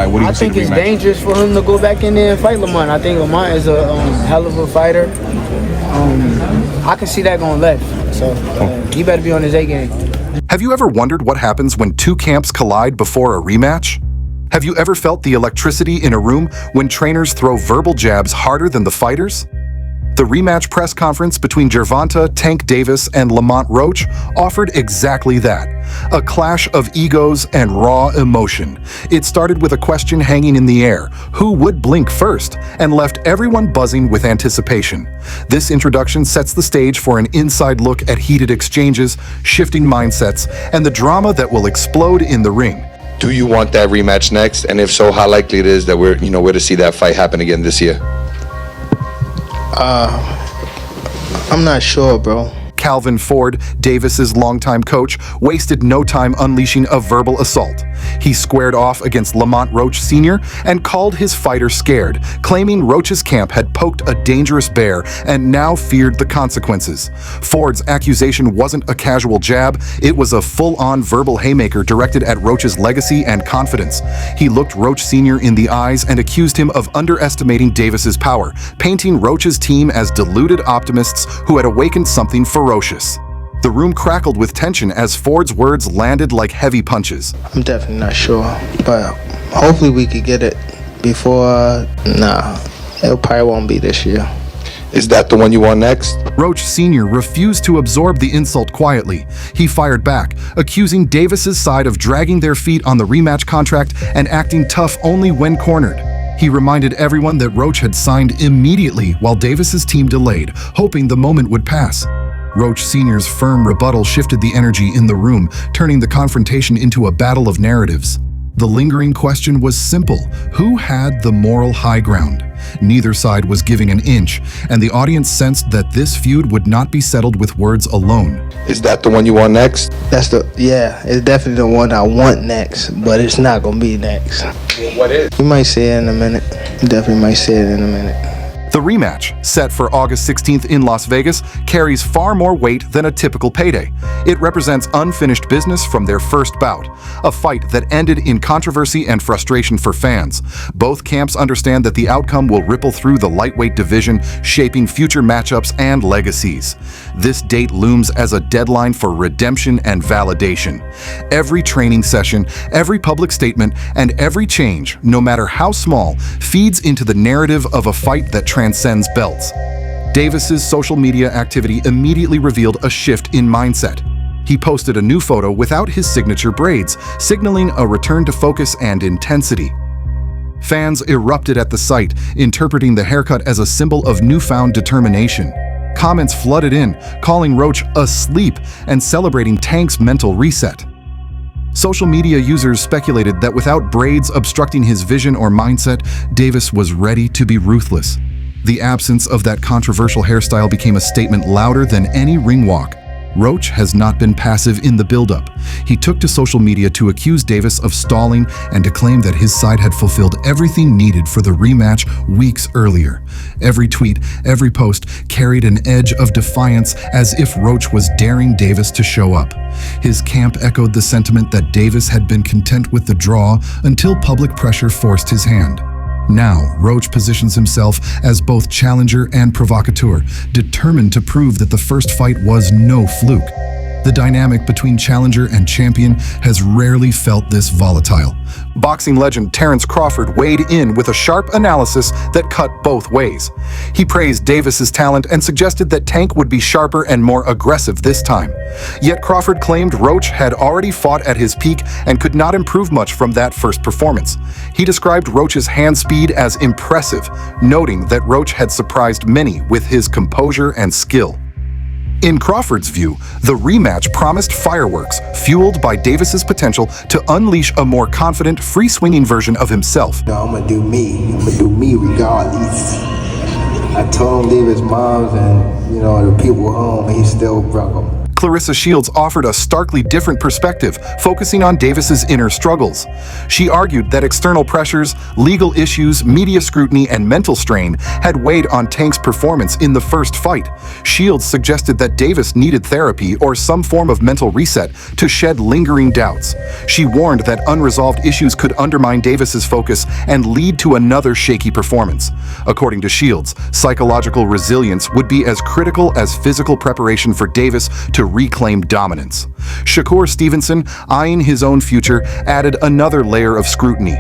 fight? What do you I see think it's rematch? dangerous for him to go back in there and fight Lamont. I think Lamont is a hell of a fighter. I can see that going left. So he better be on his A game. Have you ever wondered what happens when two camps collide before a rematch? Have you ever felt the electricity in a room when trainers throw verbal jabs harder than the fighters? The rematch press conference between Gervonta, Tank Davis, and Lamont Roach offered exactly that, a clash of egos and raw emotion. It started with a question hanging in the air, who would blink first, and left everyone buzzing with anticipation. This introduction sets the stage for an inside look at heated exchanges, shifting mindsets, and the drama that will explode in the ring. Do you want that rematch next? And if so, how likely it is that we're to see that fight happen again this year? I'm not sure, bro. Calvin Ford, Davis's longtime coach, wasted no time unleashing a verbal assault. He squared off against Lamont Roach Sr. and called his fighter scared, claiming Roach's camp had poked a dangerous bear and now feared the consequences. Ford's accusation wasn't a casual jab, it was a full-on verbal haymaker directed at Roach's legacy and confidence. He looked Roach Sr. in the eyes and accused him of underestimating Davis's power, painting Roach's team as deluded optimists who had awakened something ferocious. The room crackled with tension as Ford's words landed like heavy punches. I'm definitely not sure, but hopefully we could get it before. It probably won't be this year. Is that the one you want next? Roach Sr. refused to absorb the insult quietly. He fired back, accusing Davis's side of dragging their feet on the rematch contract and acting tough only when cornered. He reminded everyone that Roach had signed immediately while Davis's team delayed, hoping the moment would pass. Roach Sr.'s firm rebuttal shifted the energy in the room, turning the confrontation into a battle of narratives. The lingering question was simple: who had the moral high ground? Neither side was giving an inch, and the audience sensed that this feud would not be settled with words alone. Is that the one you want next? It's definitely the one I want next, but it's not gonna be next. What is? You might say it in a minute. You definitely might say it in a minute. The rematch, set for August 16th in Las Vegas, carries far more weight than a typical payday. It represents unfinished business from their first bout, a fight that ended in controversy and frustration for fans. Both camps understand that the outcome will ripple through the lightweight division, shaping future matchups and legacies. This date looms as a deadline for redemption and validation. Every training session, every public statement, and every change, no matter how small, feeds into the narrative of a fight that transcends belts. Davis's social media activity immediately revealed a shift in mindset. He posted a new photo without his signature braids, signaling a return to focus and intensity. Fans erupted at the sight, interpreting the haircut as a symbol of newfound determination. Comments flooded in, calling Roach asleep and celebrating Tank's mental reset. Social media users speculated that without braids obstructing his vision or mindset, Davis was ready to be ruthless. The absence of that controversial hairstyle became a statement louder than any ring walk. Roach has not been passive in the buildup. He took to social media to accuse Davis of stalling and to claim that his side had fulfilled everything needed for the rematch weeks earlier. Every tweet, every post carried an edge of defiance, as if Roach was daring Davis to show up. His camp echoed the sentiment that Davis had been content with the draw until public pressure forced his hand. Now, Roach positions himself as both challenger and provocateur, determined to prove that the first fight was no fluke. The dynamic between challenger and champion has rarely felt this volatile. Boxing legend Terrence Crawford weighed in with a sharp analysis that cut both ways. He praised Davis's talent and suggested that Tank would be sharper and more aggressive this time. Yet Crawford claimed Roach had already fought at his peak and could not improve much from that first performance. He described Roach's hand speed as impressive, noting that Roach had surprised many with his composure and skill. In Crawford's view, the rematch promised fireworks, fueled by Davis's potential to unleash a more confident, free-swinging version of himself. I'm gonna do me. I'm gonna do me regardless. I told him leave his moms and, the people home, and he still broke them. Clarissa Shields offered a starkly different perspective, focusing on Davis's inner struggles. She argued that external pressures, legal issues, media scrutiny, and mental strain had weighed on Tank's performance in the first fight. Shields suggested that Davis needed therapy or some form of mental reset to shed lingering doubts. She warned that unresolved issues could undermine Davis's focus and lead to another shaky performance. According to Shields, psychological resilience would be as critical as physical preparation for Davis to reclaim dominance. Shakur Stevenson, eyeing his own future, added another layer of scrutiny.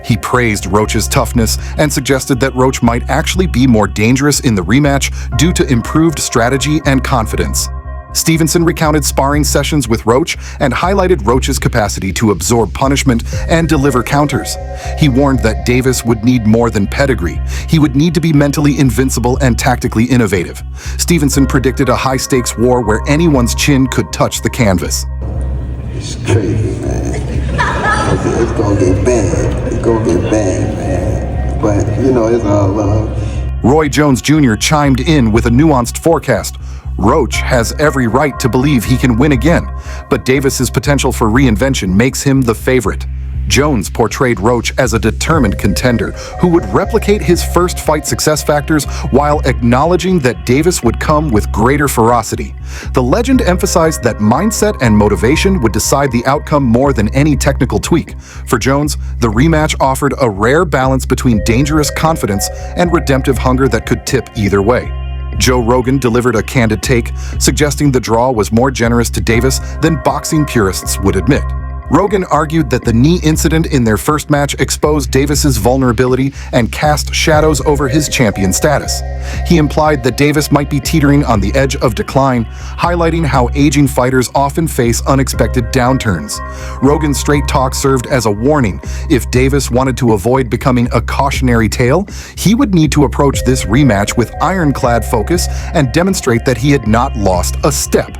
He praised Roach's toughness and suggested that Roach might actually be more dangerous in the rematch due to improved strategy and confidence. Stevenson recounted sparring sessions with Roach and highlighted Roach's capacity to absorb punishment and deliver counters. He warned that Davis would need more than pedigree. He would need to be mentally invincible and tactically innovative. Stevenson predicted a high-stakes war where anyone's chin could touch the canvas. It's crazy, man. It's gonna get bad. It's gonna get bad, man. But, it's all love. Roy Jones Jr. chimed in with a nuanced forecast. Roach has every right to believe he can win again, but Davis's potential for reinvention makes him the favorite. Jones portrayed Roach as a determined contender who would replicate his first fight success factors while acknowledging that Davis would come with greater ferocity. The legend emphasized that mindset and motivation would decide the outcome more than any technical tweak. For Jones, the rematch offered a rare balance between dangerous confidence and redemptive hunger that could tip either way. Joe Rogan delivered a candid take, suggesting the draw was more generous to Davis than boxing purists would admit. Rogan argued that the knee incident in their first match exposed Davis's vulnerability and cast shadows over his champion status. He implied that Davis might be teetering on the edge of decline, highlighting how aging fighters often face unexpected downturns. Rogan's straight talk served as a warning. If Davis wanted to avoid becoming a cautionary tale, he would need to approach this rematch with ironclad focus and demonstrate that he had not lost a step.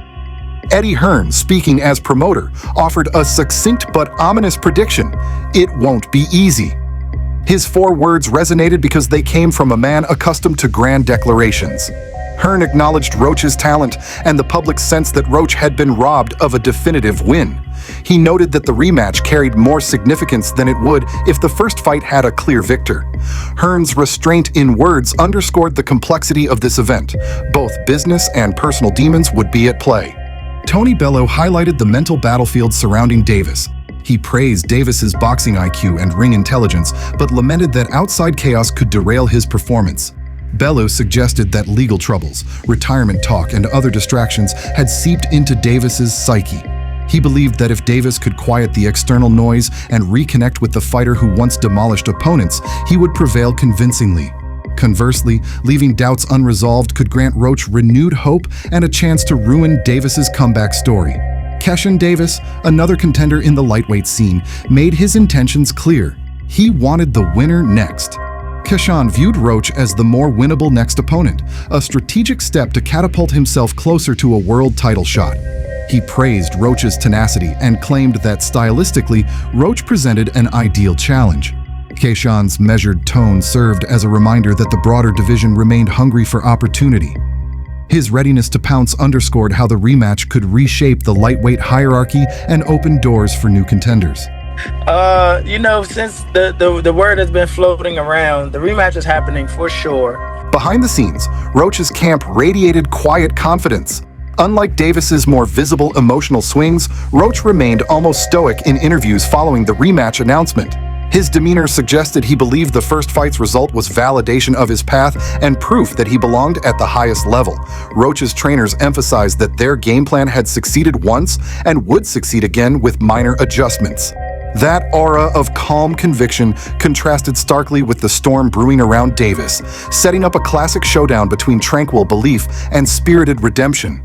Eddie Hearn, speaking as promoter, offered a succinct but ominous prediction: it won't be easy. His 4 words resonated because they came from a man accustomed to grand declarations. Hearn acknowledged Roach's talent and the public's sense that Roach had been robbed of a definitive win. He noted that the rematch carried more significance than it would if the first fight had a clear victor. Hearn's restraint in words underscored the complexity of this event. Both business and personal demons would be at play. Tony Bello highlighted the mental battlefield surrounding Davis. He praised Davis's boxing IQ and ring intelligence, but lamented that outside chaos could derail his performance. Bello suggested that legal troubles, retirement talk, and other distractions had seeped into Davis's psyche. He believed that if Davis could quiet the external noise and reconnect with the fighter who once demolished opponents, he would prevail convincingly. Conversely, leaving doubts unresolved could grant Roach renewed hope and a chance to ruin Davis's comeback story. Keshan Davis, another contender in the lightweight scene, made his intentions clear. He wanted the winner next. Keshan viewed Roach as the more winnable next opponent, a strategic step to catapult himself closer to a world title shot. He praised Roach's tenacity and claimed that stylistically, Roach presented an ideal challenge. Keshan's measured tone served as a reminder that the broader division remained hungry for opportunity. His readiness to pounce underscored how the rematch could reshape the lightweight hierarchy and open doors for new contenders. Since the word has been floating around, the rematch is happening for sure. Behind the scenes, Roach's camp radiated quiet confidence. Unlike Davis's more visible emotional swings, Roach remained almost stoic in interviews following the rematch announcement. His demeanor suggested he believed the first fight's result was validation of his path and proof that he belonged at the highest level. Roach's trainers emphasized that their game plan had succeeded once and would succeed again with minor adjustments. That aura of calm conviction contrasted starkly with the storm brewing around Davis, setting up a classic showdown between tranquil belief and spirited redemption.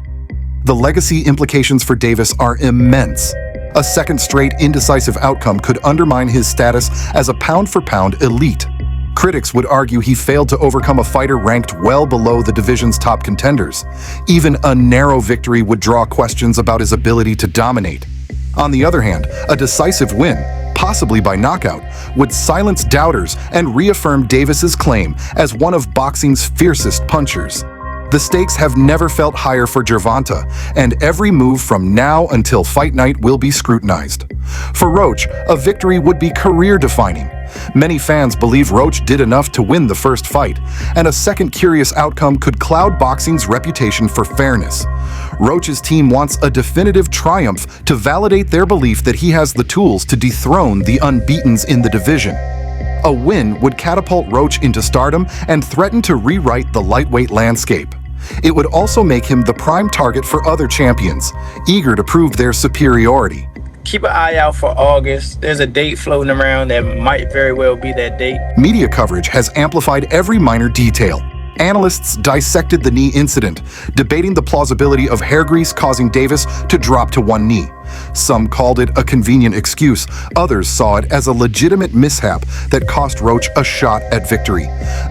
The legacy implications for Davis are immense. A second straight indecisive outcome could undermine his status as a pound-for-pound elite. Critics would argue he failed to overcome a fighter ranked well below the division's top contenders. Even a narrow victory would draw questions about his ability to dominate. On the other hand, a decisive win, possibly by knockout, would silence doubters and reaffirm Davis's claim as one of boxing's fiercest punchers. The stakes have never felt higher for Gervonta, and every move from now until fight night will be scrutinized. For Roach, a victory would be career-defining. Many fans believe Roach did enough to win the first fight, and a second curious outcome could cloud boxing's reputation for fairness. Roach's team wants a definitive triumph to validate their belief that he has the tools to dethrone the unbeatens in the division. A win would catapult Roach into stardom and threaten to rewrite the lightweight landscape. It would also make him the prime target for other champions, eager to prove their superiority. Keep an eye out for August. There's a date floating around that might very well be that date. Media coverage has amplified every minor detail. Analysts dissected the knee incident, debating the plausibility of hair grease causing Davis to drop to one knee. Some called it a convenient excuse, others saw it as a legitimate mishap that cost Roach a shot at victory.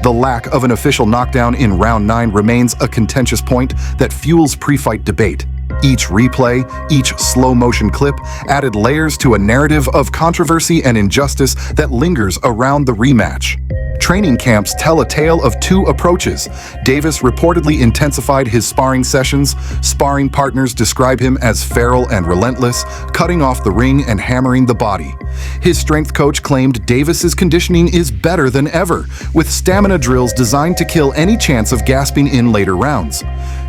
The lack of an official knockdown in round 9 remains a contentious point that fuels pre-fight debate. Each replay, each slow-motion clip added layers to a narrative of controversy and injustice that lingers around the rematch. Training camps tell a tale of two approaches. Davis reportedly intensified his sparring sessions. Sparring partners describe him as feral and relentless, cutting off the ring and hammering the body. His strength coach claimed Davis's conditioning is better than ever, with stamina drills designed to kill any chance of gasping in later rounds.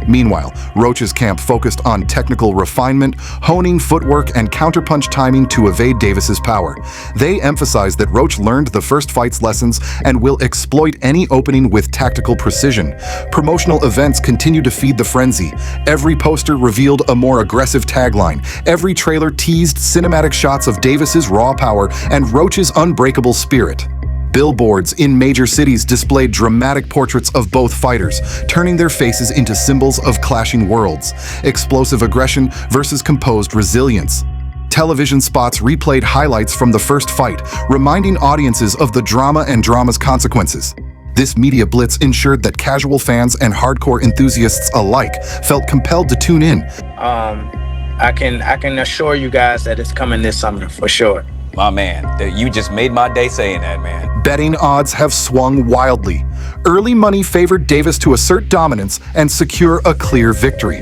Meanwhile, Roach's camp focused on technical refinement, honing footwork and counterpunch timing to evade Davis's power. They emphasized that Roach learned the first fight's lessons and will exploit any opening with tactical precision. Promotional events continue to feed the frenzy. Every poster revealed a more aggressive tagline. Every trailer teased cinematic shots of Davis's raw power and Roach's unbreakable spirit. Billboards in major cities displayed dramatic portraits of both fighters, turning their faces into symbols of clashing worlds, explosive aggression versus composed resilience. Television spots replayed highlights from the first fight, reminding audiences of the drama and drama's consequences. This media blitz ensured that casual fans and hardcore enthusiasts alike felt compelled to tune in. I can assure you guys that it's coming this summer for sure. My man, you just made my day saying that, man. Betting odds have swung wildly. Early money favored Davis to assert dominance and secure a clear victory.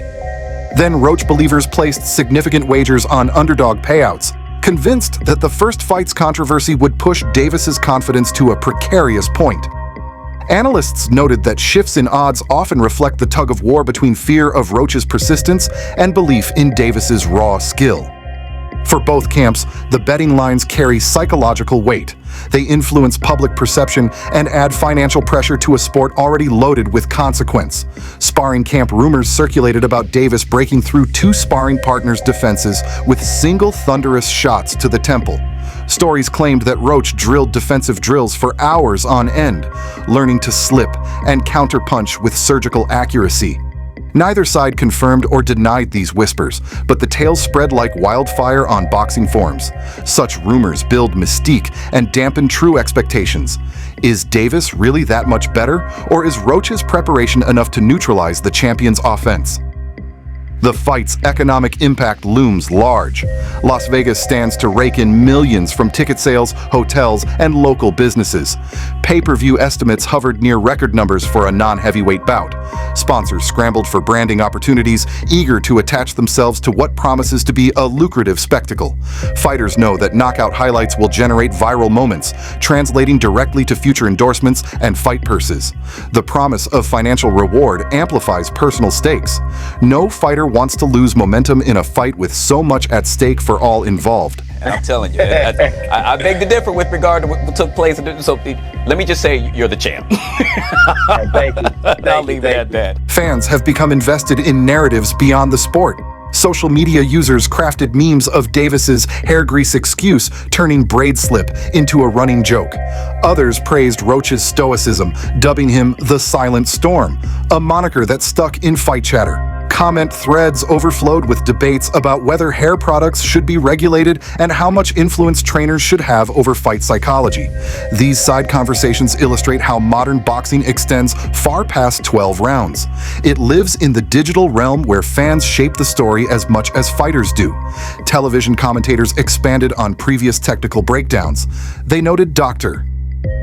Then Roach believers placed significant wagers on underdog payouts, convinced that the first fight's controversy would push Davis's confidence to a precarious point. Analysts noted that shifts in odds often reflect the tug-of-war between fear of Roach's persistence and belief in Davis's raw skill. For both camps, the betting lines carry psychological weight. They influence public perception and add financial pressure to a sport already loaded with consequence. Sparring camp rumors circulated about Davis breaking through two sparring partners' defenses with single thunderous shots to the temple. Stories claimed that Roach drilled defensive drills for hours on end, learning to slip and counterpunch with surgical accuracy. Neither side confirmed or denied these whispers, but the tales spread like wildfire on boxing forums. Such rumors build mystique and dampen true expectations. Is Davis really that much better, or is Roach's preparation enough to neutralize the champion's offense? The fight's economic impact looms large. Las Vegas stands to rake in millions from ticket sales, hotels, and local businesses. Pay-per-view estimates hovered near record numbers for a non-heavyweight bout. Sponsors scrambled for branding opportunities, eager to attach themselves to what promises to be a lucrative spectacle. Fighters know that knockout highlights will generate viral moments, translating directly to future endorsements and fight purses. The promise of financial reward amplifies personal stakes. No fighter wants to lose momentum in a fight with so much at stake for all involved. And I'm telling you, I beg to differ with regard to what took place. So let me just say you're the champ. Thank you. I'll leave it at that. Fans have become invested in narratives beyond the sport. Social media users crafted memes of Davis's hair grease excuse turning braid slip into a running joke. Others praised Roach's stoicism, dubbing him the Silent Storm, a moniker that stuck in fight chatter. Comment threads overflowed with debates about whether hair products should be regulated and how much influence trainers should have over fight psychology. These side conversations illustrate how modern boxing extends far past 12 rounds. It lives in the digital realm where fans shape the story as much as fighters do. Television commentators expanded on previous technical breakdowns. They noted Dr.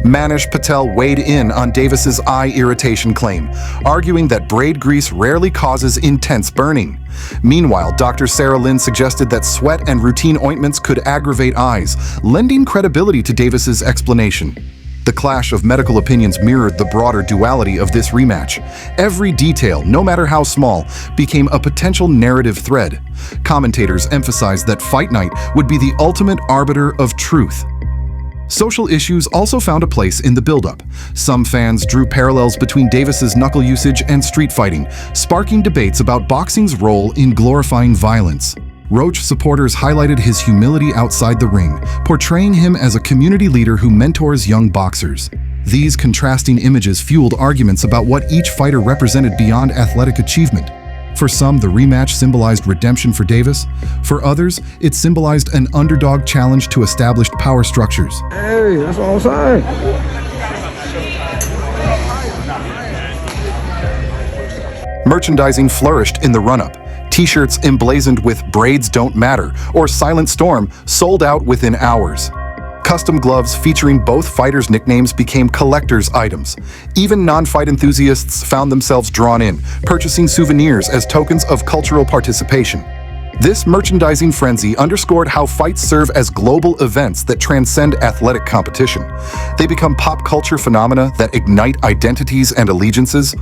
Manish Patel weighed in on Davis's eye irritation claim, arguing that braid grease rarely causes intense burning. Meanwhile, Dr. Sarah Lynn suggested that sweat and routine ointments could aggravate eyes, lending credibility to Davis's explanation. The clash of medical opinions mirrored the broader duality of this rematch. Every detail, no matter how small, became a potential narrative thread. Commentators emphasized that Fight Night would be the ultimate arbiter of truth. Social issues also found a place in the build-up. Some fans drew parallels between Davis's knuckle usage and street fighting, sparking debates about boxing's role in glorifying violence. Roach supporters highlighted his humility outside the ring, portraying him as a community leader who mentors young boxers. These contrasting images fueled arguments about what each fighter represented beyond athletic achievement. For some, the rematch symbolized redemption for Davis. For others, it symbolized an underdog challenge to established power structures. Hey, that's what I'm saying. Merchandising flourished in the run-up. T-shirts emblazoned with "Braids Don't Matter" or "Silent Storm" sold out within hours. Custom gloves featuring both fighters' nicknames became collector's items. Even non-fight enthusiasts found themselves drawn in, purchasing souvenirs as tokens of cultural participation. This merchandising frenzy underscored how fights serve as global events that transcend athletic competition. They become pop culture phenomena that ignite identities and allegiances.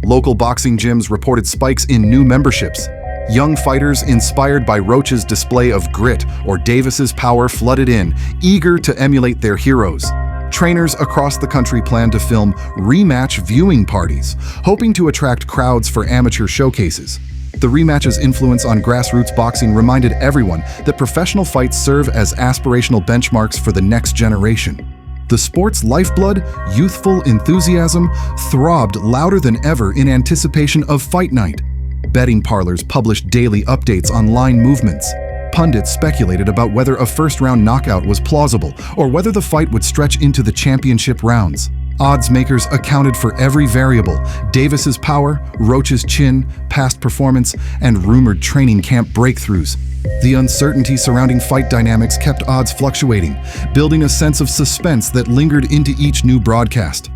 Local boxing gyms reported spikes in new memberships. Young fighters inspired by Roach's display of grit or Davis's power flooded in, eager to emulate their heroes. Trainers across the country planned to film rematch viewing parties, hoping to attract crowds for amateur showcases. The rematch's influence on grassroots boxing reminded everyone that professional fights serve as aspirational benchmarks for the next generation. The sport's lifeblood, youthful enthusiasm, throbbed louder than ever in anticipation of Fight Night. Betting parlors published daily updates on line movements. Pundits speculated about whether a first-round knockout was plausible or whether the fight would stretch into the championship rounds. Odds makers accounted for every variable: Davis's power, Roach's chin, past performance, and rumored training camp breakthroughs. The uncertainty surrounding fight dynamics kept odds fluctuating, building a sense of suspense that lingered into each new broadcast.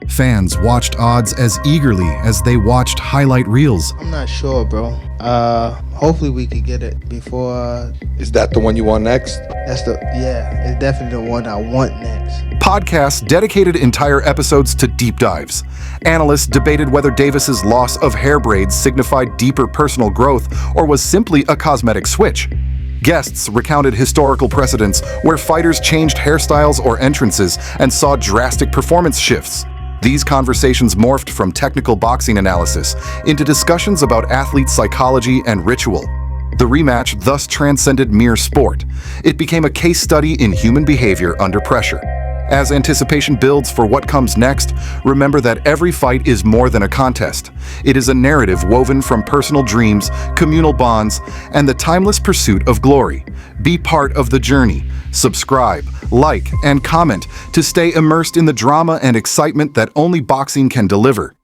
Fans watched odds as eagerly as they watched highlight reels. I'm not sure, bro. Hopefully we could get it before. Is that the one you want next? It's definitely the one I want next. Podcasts dedicated entire episodes to deep dives. Analysts debated whether Davis's loss of hair braids signified deeper personal growth or was simply a cosmetic switch. Guests recounted historical precedents where fighters changed hairstyles or entrances and saw drastic performance shifts. These conversations morphed from technical boxing analysis into discussions about athlete psychology and ritual. The rematch thus transcended mere sport. It became a case study in human behavior under pressure. As anticipation builds for what comes next, remember that every fight is more than a contest. It is a narrative woven from personal dreams, communal bonds, and the timeless pursuit of glory. Be part of the journey. Subscribe, like, and comment to stay immersed in the drama and excitement that only boxing can deliver.